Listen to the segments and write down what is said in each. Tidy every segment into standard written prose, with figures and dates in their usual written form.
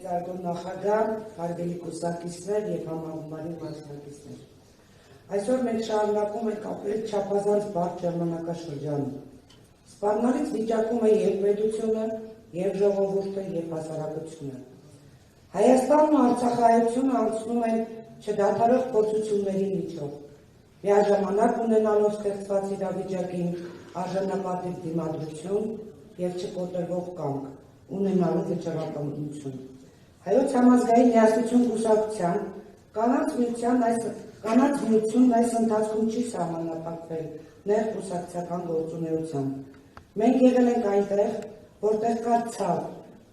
Մեծարգոն նախագահ, հարգելի կուսակիցներ և համագումարի մասնակիցներ։ Այսօր մենք շարունակում ենք ապրել չափազանց բարդ ժամանակաշրջանում։ Սպառնալից վիճակում է և պետությունը, և ժողովուրդը, և հասարակությունը։ Հայաստանն ու Արցախահայությունը անցնում են չդադարող փորձությունների միջով, միաժամանակ ունենալով ստեղծված իրավիճակին արժանապատիվ դիմադրություն և չկոտրվող կամք, ունենալու վճռականություն։ Հայոց համազգային միասնություն կուսակցության կանանց միությունն այս ընթացքում չի սահմանափակվել նեղ կուսակցական գործունեությամբ։ Մենք եղել ենք այնտեղ, որտեղ կար ցավ,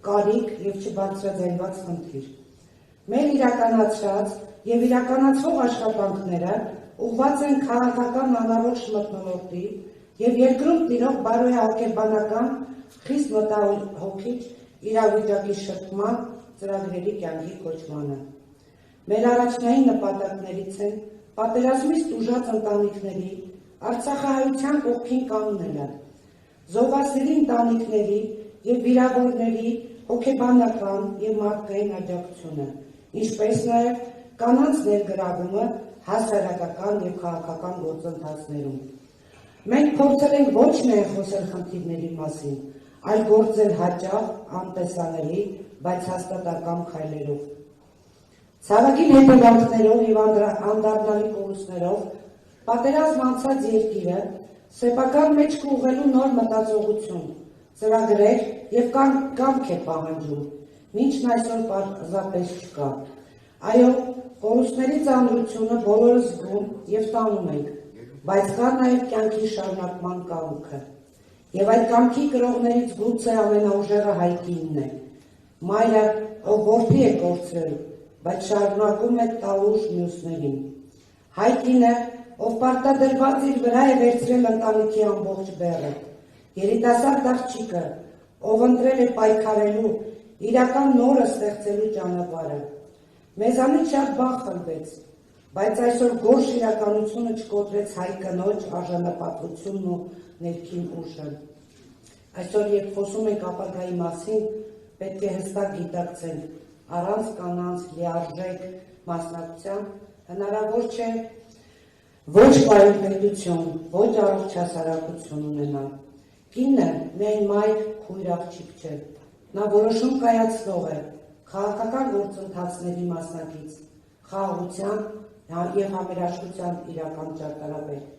կարիք և չբարձրաձայնված խնդիր։ Մեր իրականացրած և իրականացվող աշխատանքները ուղղված են քաղաքական անառողջ մթնոլորտի և երկրում տիրող բարոյահոգեբանական խիստ մտահոգիչ իրավիճակի շփման ծրագրերի կյանքի կոչմանը։ Մեր առաջնային նպատակներից են պատերազմից տուժած ընտանիքների, արցախահայության կողքին կանգնելը, զոհվածների ընտանիքների և վիրավորների հոգեբանական և մարդկային աջակցությունը, ինչպես նաև կանանց ներգրավումը հասարակական և քաղաքական գործընթացներում։ Մենք փորձել ենք ոչ միայն խոսել խնդիրների մասին, այլ գործել հաճախ, անտեսանելի, բայց հաստատակամ քայլերով։ Ցավագին հետևանքներով և անդառնալի կորուստներով պատերազմ անցած երկիրը սեփական մեջք ուղղելու նոր մտածողություն, ծրագրեր և կամք է պահանջում, ինչն այսօր պարզապես չկա։ Այո, կորուստների ծանրությունը բոլորս զգում և տանում ենք, բայց կա նաև կյանքի շարունակման կամքը։ Եվ այդ կամքի կրողներից գուցե ամենաուժեղը Հայկինն է, մայրը, ով որդի է կորցրել, բայց շարունակում է տալ ուժ մյուսներին։ Հայկինը, ով պարտադրված իր վրա է վերցրել ընտանիքի ամբողջ բեռը, երիտասարդ աղջիկը, ով ընտրել է պայքարելու, իրական նորը ստեղծելու ճանապարհը։ Մեզանից շատ բան խլվեց, բայց այսօր գորշ իրականությունը չկոտրեց հայ կնոջ արժանապատվությունն ու ներքին ուժը։ Այսօր, երբ խոսում ենք ապագայի մասին, պետք է հստակ գիտակցենք, առանց կանանց լիարժեք մասնակցության հնարավոր չէ ոչ կայուն պետություն, ոչ առողջ հասարակություն ունենալ։ Կինը միայն մայր, քույր, աղջիկ չէ, նա որոշում կայացնող է, քաղաքական գործընթացների մասնակից, խաղաղության և համերաշխության իրական ճարտարապետ։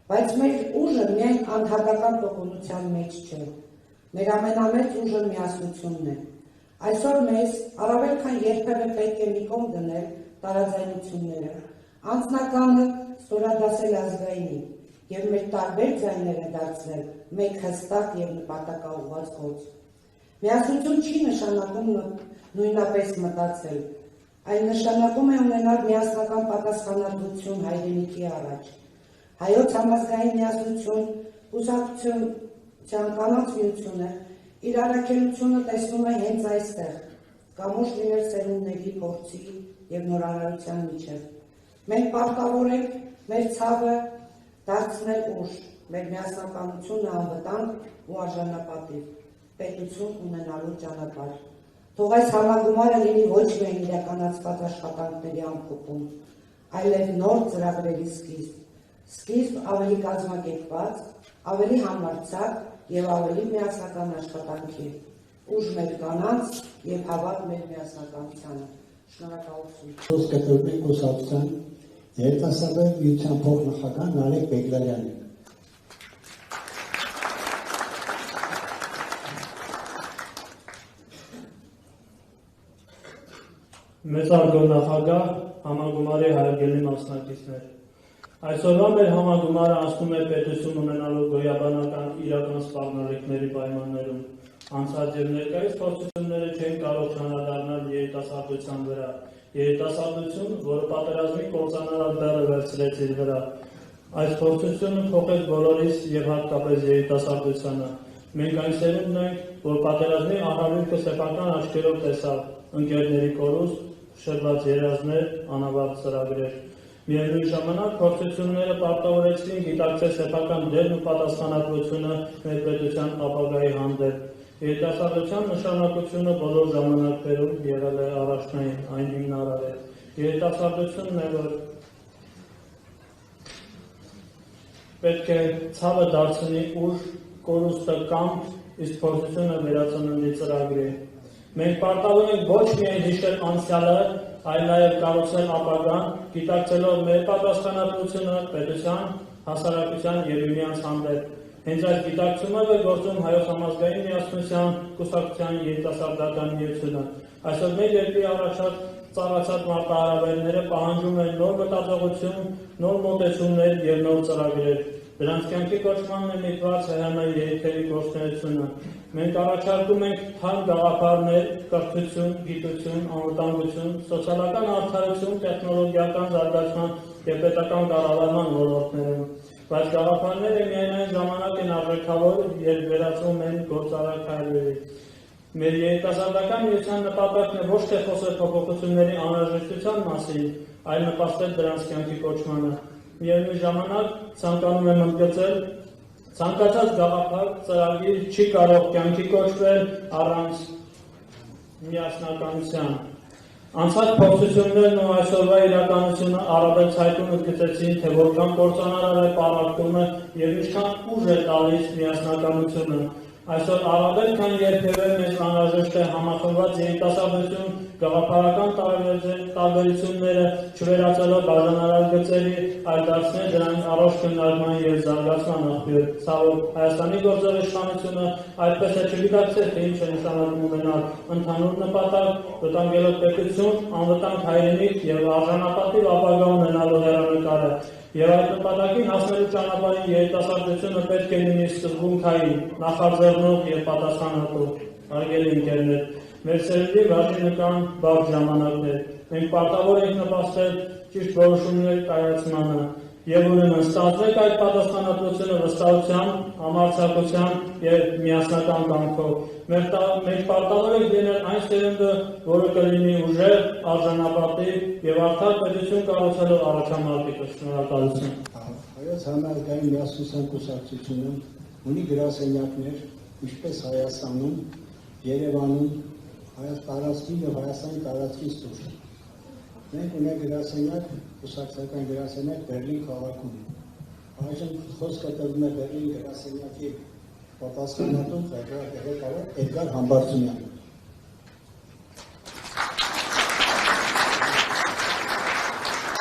Բայց մեր ուժը միայն անհատական տոկունության մեջ չէ, մեր ամենամեծ ուժը միասնությունն է։ Այսօր մեզ առավել քան երբևէ պետք է մի կողմ դնել տարաձայնությունները, անձնականը ստորադասել ազգայինի և մեր տարբեր ձայները դարձնել մեկ հստակ և նպատակաուղղված գործ։ Միասնություն չի նշանակում նույնապես մտածել, այլ նշանակում է ունենալ միասնական պատասխանատվություն հայրենիքի առաջ։ Հայոց համազգային միասնություն, կուսակցության կանանց միությունը իր առաքելությունը տեսնում է հենց այստեղ, կամուշ լինել սերունդների փորձի և նորարարության միջև։ Մենք պարտավոր ենք մեր ցավը դարձնել ուժ, մեր միասնականությունը անվտանգ ու արժանապատիվ, պետություն ունենալու ճանապարհ։ Թող այս համագումարը լինի ոչ միայն իրականացված աշխատանքների ամփոփում, այլև նոր ծրագրերի սկիզբ ավելի կազմակերպված, ավելի համարձակ և ավելի միասնական աշխատանքի, ուժ մեր կանանց և հավատ մեր միասնականությանը։ Շնորհակալություն։ Խոսք կտրվի կուսակցության երիտասարդների միության փոխնախագահ Նարեկ Բեգլարյանին։ Մեծարգոն նախագահ, համագումարի հարգելի մասնակիցներ։ Այսօրվա մեր համագումարը անցնում է պետություն ունենալու գոյաբանական իրական սպառնալիքների պայմաններում։ Անցած և ներկայիս փորձությունները չեն կարող չանդրադառնալ երիտասարդության վրա։ Երիտասարդություն, որը պատերազմի կործանարար բեռը վերցրեց իր վրա։ Այս փորձությունը փոխեց բոլորիս և հատկապես երիտասարդությանը։ Մենք այն սերունդն ենք, որ պատերազմի ահռավիրքը սեփական աչքերով տեսավ, ընկերների կորուստ, շրջված երազներ, անավարտ ծրագրեր։ Միևնույն ժամանակ փորձությունները պարտավորեցին գիտակցել սեփական դերն ու պատասխանատվությունը մեր պետության ապագայի հանդեպ։ Երիտասարդության նշանակությունը բոլոր ժամանակներում եղել է առաջնային, այն հիմնարար է։ Երիտասարդությունն է, որ պետք է ցավը դարձնի ուժ, կորուստը կամք, իսկ փորձությունը վերածննդի ծրագրի։ Մենք պարտավոր ենք ոչ միայն հիշել անցյալը, այլ նաև կառուցել ապագան, գիտակցելով մեր պատասխանատվությունը պետության, հասարակության և միմյանց հանդեպ։ Հենց այս գիտակցումով է գործում Հայոց համազգային միասնության կուսակցության երիտասարդական միությունը։ Այսօր մեր երկրի առաջած ծառացած մարտահրավերները պահանջում են նոր մտածողություն, նոր մոտեցումներ և նոր ծրագրեր։ Դրանց կյանքի կոչմանն է միտված ՀՀՄ երիքերի գործունեությունը։ Մենք առաջարկում ենք թարմ գաղափարներ, կրթություն, գիտություն, անվտանգություն, սոցիալական արդարություն, տեխնոլոգիական զարգացման և պետական կառավարման ոլորտներում։ Բայց գաղափարները միայն այն ժամանակ են արժեքավոր, երբ վերածվում են գործարար քայլերի։ Մեր երիտասարդական միության նպատակն է ոչ թե խոսել փոփոխությունների անհրաժեշտության մասին, այլ նպաստել դրանց կյանքի կոչմանը։ Միևնույն ժամանակ ցանկանում եմ ընդգծել, ցանկացած գաղափար, ծրագիր չի կարող կյանքի կոչվել առանց միասնականության։ Անցած փորձություններն ու այսօրվա իրականությունը առավել ցայտուն ընդգծեցին, թե որքան կործանարար է պարարտումը և ինչքան ուժ է տալիս միասնականությունը։ Այսօր առավել քան երբևէ մեզ անհրաժեշտ է համախմբված երիտասարդություն, գաղափարական տարբերությունները չվերածելով բաժանարար գծերի, այլ դարձնել դրանք առողջ քննարկման և զարգացման աղբյուր։ Ցավոք, Հայաստանի գործող իշխանությունը այդպես է չգիտակցել, թե ինչ է նշանակում ունենալ ընդհանուր նպատակ, վտանգելով պետություն, անվտանգ հայրենիք և արժանապատիվ ապագա ունենալու հեռանկարը։ Եվ այդ նպատակին հասնելու ճանապարհին երիտասարդությունը պետք է լինի սկզբունքային, նախաձեռնող և պատասխանատու։ Հարգելի ընկերներ, մեր սերնդի վարժինական բարդ ժամանակներ, մենք պարտավոր ենք նպաստել ճիշտ որոշումների կայացմանը և ուրեմն ստացվեք այդ պատասխանատվությունը վստահությամբ, համարձակությամբ և միասնական կամքով։ Մենք պարտավոր ենք լինել այն սերունդը, որը կլինի ուժեղ, արժանապատիվ և արդար պետություն կառուցելու առաջամարտիկը։ Շնորհակալություն։ Հայոց համազգային միասնության կուսակցությունը ունի գրասենյակներ ինչպես Հայաստանում, Երևանում, տարածքի և Հայաստանի տարածքից դուրս։ Մենք ունենք գրասենյակ, կուսակցական գրասենյակ Բերլին քաղաքում։ Այժմ խոսքը տրվում է Բերլին գրասենյակի պատասխանատու ղեկավար Էդգար Համբարձումյանը։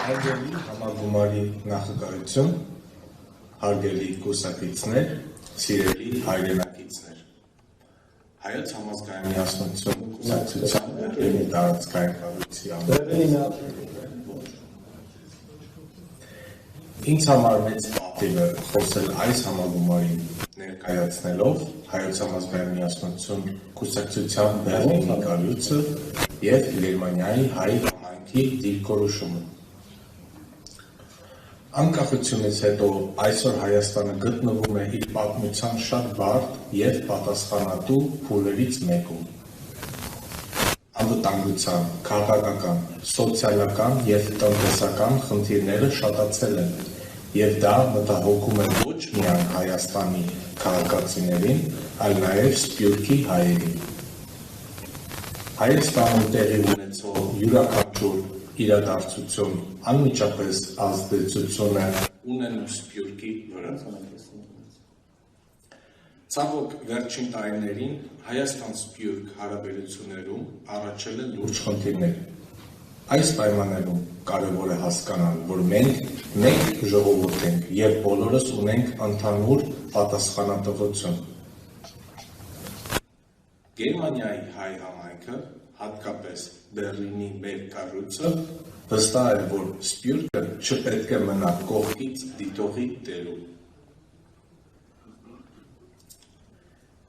Հարգելի համագումարի նախագահություն, հարգելի կուսակիցներ, սիրելի հայրենակիցներ։ Հայոց համազգային միասնություն կուսակցության Բերլինի տարածքային կառույցի Ինձ համար մեծ պատիվ է խոսել այս համագումարին ներկայացնելով Հայոց համազգային միասնություն կուսակցության Բերլինի կառույցը և Գերմանիայի հայ համայնքի դիրքորոշումը։ Անկախությունից հետո այսօր Հայաստանը գտնվում է իր պատմության շատ բարդ և պատասխանատու փուլերից մեկում։ Անվտանգության, քաղաքական, սոցիալական և տնտեսական խնդիրները շատացել են, և դա մտահոգում է ոչ միայն Հայաստանի քաղաքացիներին, այլ նաև Սփյուռքի հայերին։ Հայաստանում տեղի ունեցող յուրաքանչյուր իրադարձություն անմիջապես ազդեցություն է ունենում Սփյուռքի վրա։ Ցավոք, վերջին տարիներին Հայաստան-Սփյուռք հարաբերություններում առաջել են լուրջ խնդիրներ։ Այս պայմաններում կարևոր է հասկանալ, որ մենք մեկ ժողովուրդ ենք և բոլորս ունենք ընդհանուր պատասխանատվություն։ Գերմանիայի հայ համայնքը, հատկապես Բերլինի մեր կառույցը, վստահ է, որ Սփյուռքը չպետք է մնա կողքից դիտողի տեղում։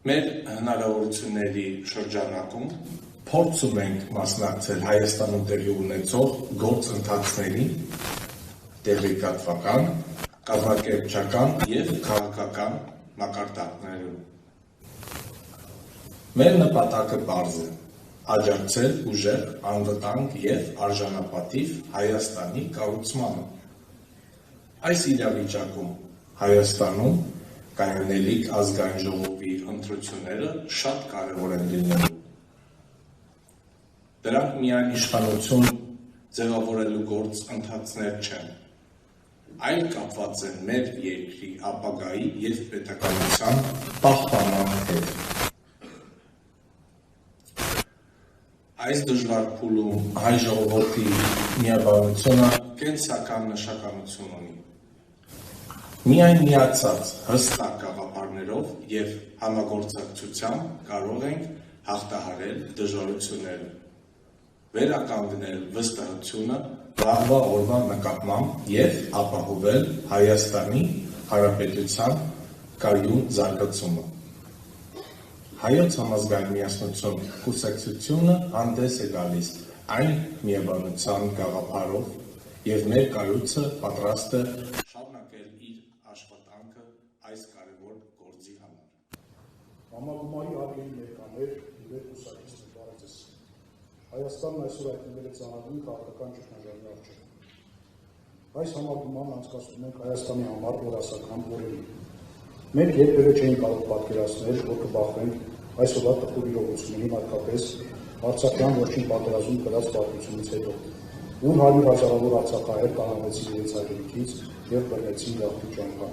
Մեր հնարավորությունների շրջանակում փորձում ենք մասնակցել Հայաստանում տեղի ունեցող գործընթացներին տեղեկատվական, կազմակերպչական և քաղաքական մակարդակներում։ Մեր նպատակը պարզ է՝ աջակցել ուժեղ, անվտանգ և արժանապատիվ Հայաստանի կառուցմանը։ Այս իրավիճակում Հայաստանում կայանելիք ազգային ժողովի ընտրությունները շատ կարևոր են լինելու։ Դրանք միայն իշխանություն ձևավորելու գործ ընթացներ չեն, այլ կապված են մեր երկրի ապագայի և պետականության պահպանման հետ։ Այս դժվար փուլում հայ ժողովրդի միաբանությունը կենսական նշանակություն ունի։ Միայն միացած հստակ գաղափարներով և համագործակցությամբ կարող ենք հաղթահարել դժվարությունները, վերականգնել վստահությունը վաղվա օրվա նկատմամբ և ապահովել Հայաստանի Հանրապետության կայուն զարգացումը։ Հայոց համազգային միասնություն կուսակցությունը հանդես է գալիս այն միաբանության գաղափարով և մեր կառույցը պատրաստ է շարունակել իր աշխատանքը այս կարևոր գործի համար։ Համագումարի հարգելի ներկաներ, իրեր կուսակիցներ, բարև ձեզ։ Հայաստանն այսօր հայտնվել է ծանրագույն քաղաքական ճգնաժամի առջև։ Այս համագումարն անցկացնում ենք Հայաստանի համար օրասական օրերին։ Մենք երբևէ չէինք կարող պատկերացնել, որ կբախվենք այսօրվա տխուր իրողությունների, հատկապես Արցախյան վերջին պատերազմում կրած պարտությունից հետո, ուր 100,000-ավոր արցախահայեր տանավեցին իրենց հայրենիքից և բռնեցին գաղթի ճամփա։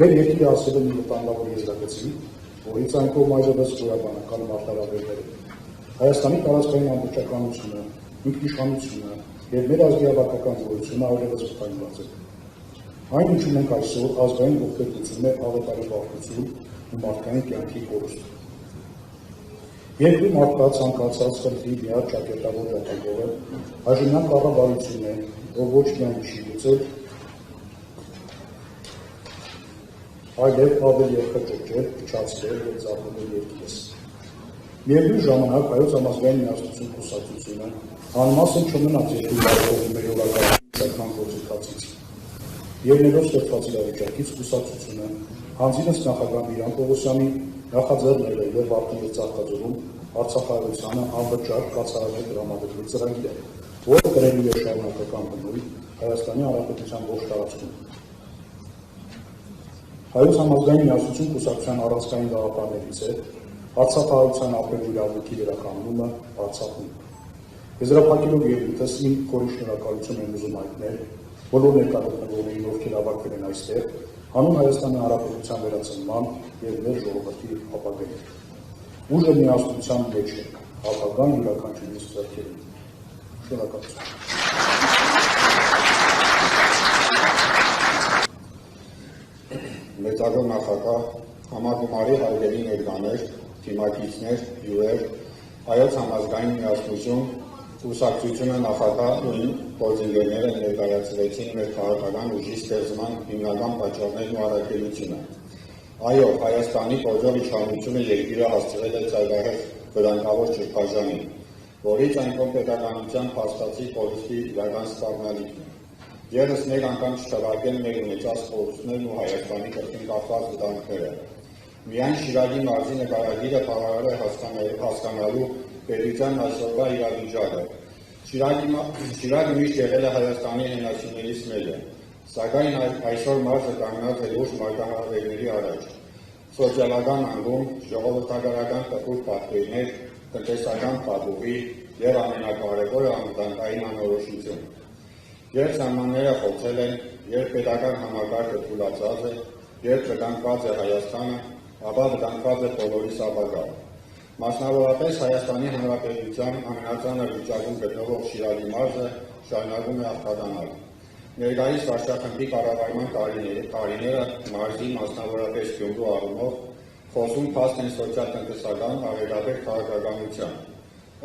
Մեր երկիրը հասել է մի վտանգավոր եզրագծի, որից այն կողմ այլևս գոյաբանական մարտահրավերներ են։ Հայաստանի տարածքային ամբողջականությունը, ինքնիշխանությունը և մեր ազգի հավաքական զորությունը այլևս վտանգված են։ Այն, ինչու մենք այսօր ազգային ողբերգություն է աղետալի բախտություն ու մարդկային կյանքի կորուստ։ Երկրի մարդկա ցանկացած խնդրի միակ ճակերտավոր դատագովը այժմյան կառավարությունն է, որ ոչ միայն չի լուծել, այլև ավելի երկրճոճել, փչացրել և ձախողել երկիրս։ Միևնույն ժամանակ Հայոց համազգային միասնություն կուսակցությունը անմասն չմնաց երկրի բարեփոխումների օրակարգի գործընթացից։ Ելնելով ստեղծված իրավիճակից կուսակցությունը հանձինս նախագահ Միրան Պողոսյանի նախաձեռնել է և Վարդգույն և Ծաղկաձորում արցախահայությանը անվճար կացարակել տրամադրելու ծրագիր է, որը կրելու է շարունակական բնույթ Հայաստանի Հանրապետության ողջ տարածքում։ Հայոց համազգային միասնություն կուսակցության առանցքային գաղափարներից է արցախահայության ապրելու իրավունքի վերականգնումը Արցախում։ Եզրափակելով ելույթս իմ խորին շնորհակալություն եմ ուզում հայտնել բոլոր ներկայացնողներին, ովքեր հավաքվել են այստեղ, հանուն Հայաստանի Հանրապետության վերացնման և մեր ժողովրդի ապագայի։ Ուժը միասնության մեջ է, ապագան յուրաքանչյուրիս ձեռքերում։ Շնորհակալություն։ Մեծագույն նախագահ, համագումարի հարգելի ներկաներ, թիմակիցներ, հյուրեր, Հայոց համազգային միասնություն կուսակցությունը նախագահ ու գործընկերները ներկայացրեցին մեր քաղաքական ուժի ստեղծման հիմնական պատճառներն ու առաքելությունը։ Այո, Հայաստանի կոչող իշխանությունը երկիրը հասցրել է ծայրահեղ վտանգավոր ճգնաժամին, որից այն պետականության փաստացի կորուստի իրական սպառնալիքն է։ Եվս մեկ անգամ չթվարկեն մեր ունեցած կորուստներն ու Հայաստանի կրկին կախված վտանգները։ Միայն Շիրակի մարզի նկարագիրը բավարար է հասկանալու պետության այսօրվա իրավիճակը։ Շիրակը միշտ եղել է Հայաստանի հենասյուներից մեկը, սակայն այսօր մարզը կանգնած է լուրջ մարտահրավերների առաջ։ Սոցիալական անկում, ժողովրդավարական տխուր պատկերներ, տնտեսական փակուղի և ամենակարևորը անվտանգային անորոշություն։ Երբ սահմանները խոցել են, երբ պետական համակարգը թուլացած է, երբ վտանգված է Հայաստանը, ապա վտանգված է բոլորիս ապագան։ Մասնավորապես Հայաստանի Հանրապետության ամենածանր վիճակում գտնվող Շիրակի մարզը շարունակում է աղքատանալ։ Ներկայիս վարչախմբի կառավարման տարիները մարզի, մասնավորապես Գյումրու առումով, խոսում փաստ են սոցիալ-տնտեսական առերավեր քաղաքականության։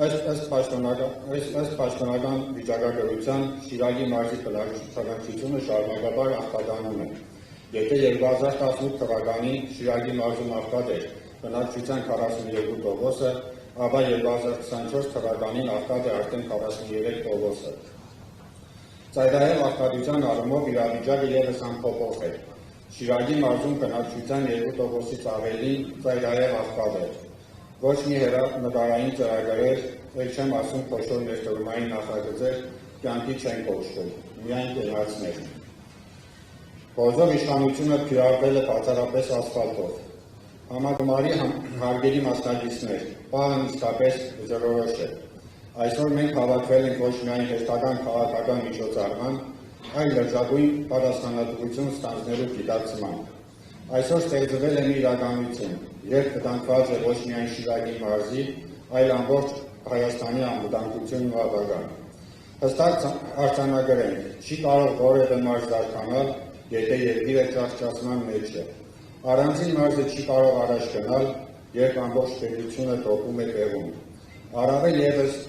Ըստ պաշտոնական վիճակագրության Շիրակի մարզի բնակչությունը շարունակաբար աղքատանում է։ Եթե 2018 թվականին Շիրակի մարզում աղքատ էր բնակչության 42%-ը, ապա 2024 թվականին աղքատ է արդեն 43%-ը։ Ծայրահեղ աղքատության առումով իրավիճակը ևս անփոփոխ է։ Շիրակի մարզում բնակչության 2%-ից ավելի ծայրահեղ աղքատ է։ Ոչ մի նկարային ծրագրեր, էլ չեմ ասում խոշոր ներդրումային նախագծեր կյանքի չեն կոչվել, միայն կենացներ։ Խոզով իշխանությունը փյուրատվել է բացառապես ասֆալտով։ Համագումարի հարգելի մասնակիցներ, պահն իսկապես զրորոշ է։ Այսօր մենք հավաքվել ենք ոչ միայն հերթական քաղաքական միջոցառման, այլ լրջագույն պատասխանատվություն ստանձնելու գիտակցման։ Այսօր ստեղծվել է մի իրականություն, երբ վտանգված է ոչ միայն Շիրակի մարզի, այլ ամբողջ Հայաստանի անվտանգությունն ու ապագան։ Հստակ արձանագրենք, չի կարող որևէ մարզ դարձնել, եթե երկիրը ճահճացման մեջ է։ Առանցին մարզը չի կարող առաջ գնալ, երբ ամբողջ պետությունը տոպում է տեղում։ Առավել ևս,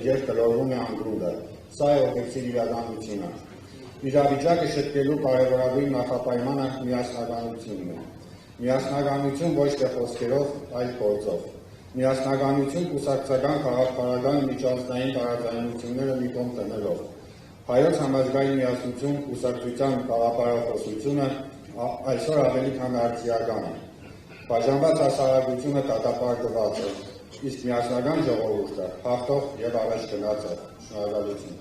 երբ գլորվում է անդունդը, սա է օբյեկտիվ իրականությունը։ Իրավիճակը շտկելու կարևորագույն նախապայմանը միասնականությունն է։ Միասնականություն ոչ թե խոսքերով, այլ գործով։ Միասնականություն կուսակցական քաղաքական միջանցքային տարաձայնությունները մի կողմ դնելով։ Հայոց համազգային միասնություն կուսակցության գաղափարախոսությունը այսօր ավելի քան արդիական է։ Բաժանված հասարակությունը դատապարտված է, իսկ միասնական ժողովուրդը հաղթող եւ առաջ գնաց է։ Շնորհակալություն։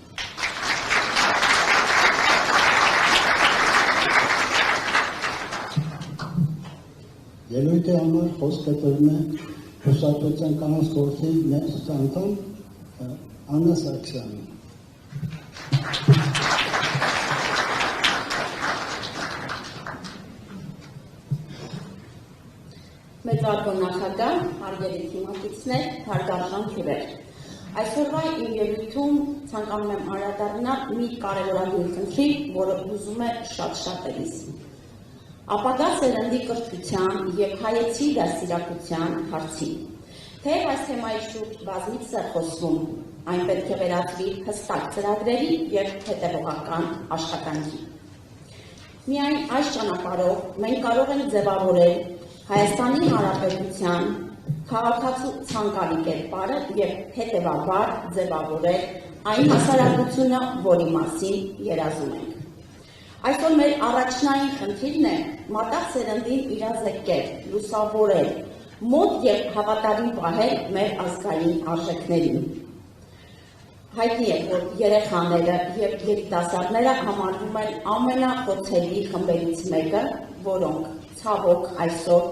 Ելույթի համար խոսքը տրվում է Կուսակցության կանանց խորհրդի ներկայացուցիչ անդամ Աննա Սարգսյանին։ Մեծարգո նախագահ, հարգելի թիմակիցներ, հարգարժան քույրեր։ Այսօրվա իմ ելույթում ցանկանում եմ անդրադառնալ մի կարևորագույն խնդրի, որը ուզում է շատ էլիս։ Ապագա սերնդի կրթության և հայեցի դաստիարակության հարցին։ Թեև այս թեմայի շուրջ բազմիցս է խոսվում, այն պետք է վերածվի հստակ ծրագրերի և հետևողական աշխատանքի։ Միայն այս ճանապարհով մենք կարող ենք ձևավորել Հայաստանի Հանրապետության քաղաքացու ցանկալի կերպարը և հետևաբար ձևավորել այն հասարակությունը, որի մասին երազում ենք։ Այսօր մեր առաջնային խնդիրն է մատաղ սերնդին իրազեկել, լուսավորել, մոտ և հավատարիմ պահել մեր ազգային արժեքներին։ Հայտնի է, որ երեխաները և երիտասարդները համարվում են ամենախոցելի խմբերից մեկը, որոնք ցավոք այսօր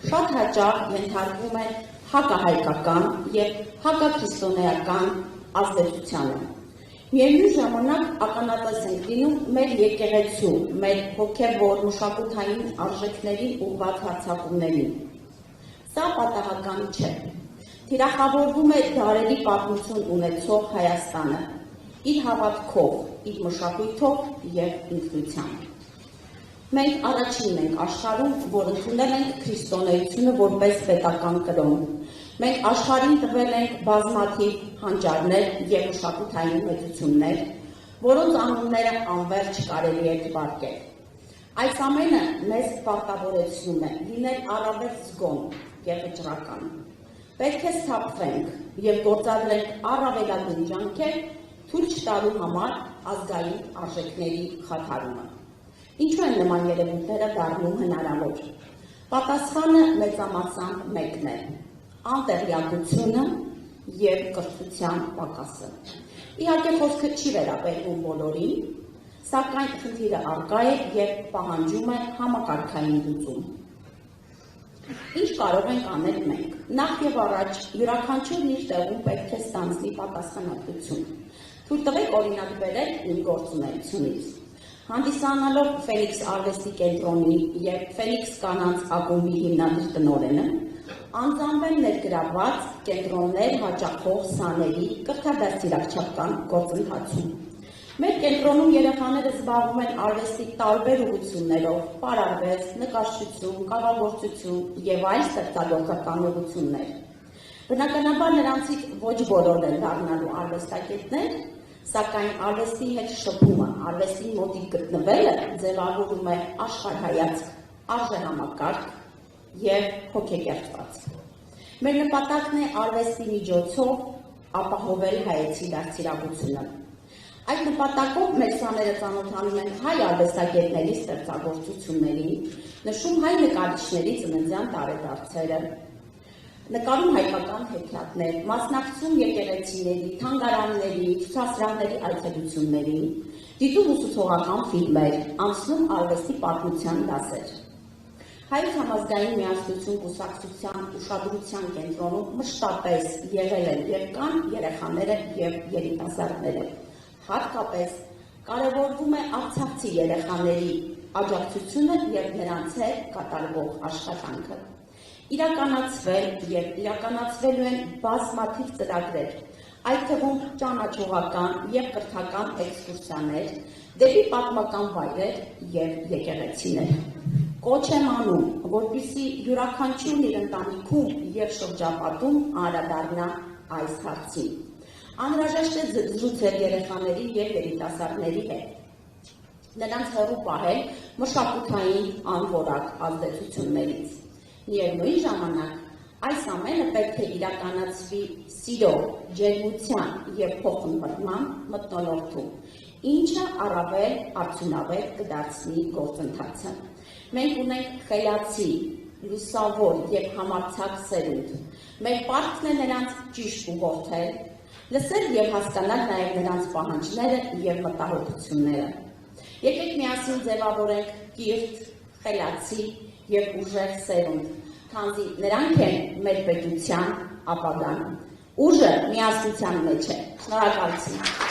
շատ հաճախ ենթարկվում են հակահայկական և հակաքրիստոնեական ազդեցությանը։ Միևնույն ժամանակ ականատես ենք լինում մեր եկեղեցու, մեր հոգևոր մշակութային արժեքներին ուղղված հարձակումներին։ Սա պատահական չէ։ Թիրախավորվում է դարերի պատմություն ունեցող Հայաստանը, իր հավատքով, իր մշակույթով և ինքնությամբ։ Մենք առաջինն ենք աշխարհում, որ ընդունել ենք քրիստոնեությունը որպես պետական կրոն։ Մենք աշխարհին տվել ենք բազմաթիվ հանճարներ և մշակութային մեծություններ, որոնց անունները անվերջ կարելի է թվարկել։ Այս ամենը մեզ պարտավորեցնում է լինել առավել զգոն և վճռական։ Պետք է սթափվենք և գործադրենք առավելագույն ջանքեր թույլ չտալու համար ազգային արժեքների խաթարումը։ Ինչու են նման երևույթները դառնում հնարավոր։ Պատասխանը մեծամասամբ մեկն է՝ անտեղյակությունը և կրթության պակասը։ Իհարկե խոսքը չի վերաբերվում բոլորին, սակայն խնդիրը առկա է և պահանջում է համակարգային լուծում։ Ինչ կարող ենք անել մենք։ Նախ և առաջ յուրաքանչյուրն իր տեղում պետք է ստանձնի պատասխանատվություն։ Թույլ տվեք օրինակ բերել իմ գործունեությունից։ Հանդիսանալով Ֆելիքս արվեստի կենտրոնի և Ֆելիքս կանանց ակումբի հիմնադիր տնօրենը, անձամբ եմ ներգրավված կենտրոններ հաճախող սաների կրթադաստիարակչական գործընթացում։ Մեր կենտրոնում երեխաները զբաղվում են արվեստի տարբեր ուղղություններով՝ պարարվեստ, նկարչություն, կավագործություն և այլ ստեղծագործական ուղղություններ։ Բնականաբար նրանցից ոչ բոլորն են դառնալու արվեստագետներ, սակայն արվեստի հետ շփումը, արվեստին մոտիկ գտնվելը ձևավորում է աշխարհայացք, արժեհամակարգ և հոգեկերտված։ Մեր նպատակն է արվեստի միջոցով ապահովել հայեցի դաստիարակությունը։ Այդ նպատակով մեր սաները ծանոթանում են հայ արվեստագետների ստեղծագործություններին, նշում հայ նկարիչների ծննդյան տարեդարձերը։ նկարում հայկական հեքիաթներ, մասնակցում եկեղեցիների, թանգարանների, ցուցասրահների այցելությունների, դիտում ուսուցողական ֆիլմեր, անցնում արվեստի պատմության դասեր։ Հայոց համազգային միասնություն կուսակցության ուշադրության կենտրոնում մշտապես եղել են եւ կան երեխաները եւ երիտասարդները։ Հատկապես կարևորվում է արցախցի երեխաների աջակցությունը եւ նրանց հետ կատարվող աշխատանքը։ Իրականացվելու են բազմաթիվ ծրագրեր, այդ թվում ճանաչողական եւ կրթական էքսկուրսիաներ, դեպի պատմական վայրեր եւ եկեղեցիներ։ Կոչ եմ անում, որպեսզի յուրաքանչյուրն իր ընտանիքում եւ շրջապատում անդրադառնա այս հարցին։ Անհրաժեշտ է զրուցել երեխաների եւ երիտասարդների հետ, նրանց հեռու պահել մշակութային անորակ ազդեցություններից։ Միևնույն ժամանակ այս ամենը պետք է իրականացվի սիրո, ջերմության եւ փոխըմբռնման մթնոլորտում, ինչը առավել արդյունավետ կդարձնի գործընթացը։ Մենք ունենք խելացի, լուսավոր եւ համարձակ սերունդ։ Մեր պարտքն է նրանց ճիշտ ուղղորդել, լսել եւ հասկանալ նաեւ նրանց պահանջները եւ մտահոգությունները։ Եկեք միասին ձևավորենք կիրթ, խելացի եւ ուժեղ սերունդ, քանզի նրանք են մեր պետության ապագան։ Ուժը միասնության մեջ է։ Շնորհակալություն։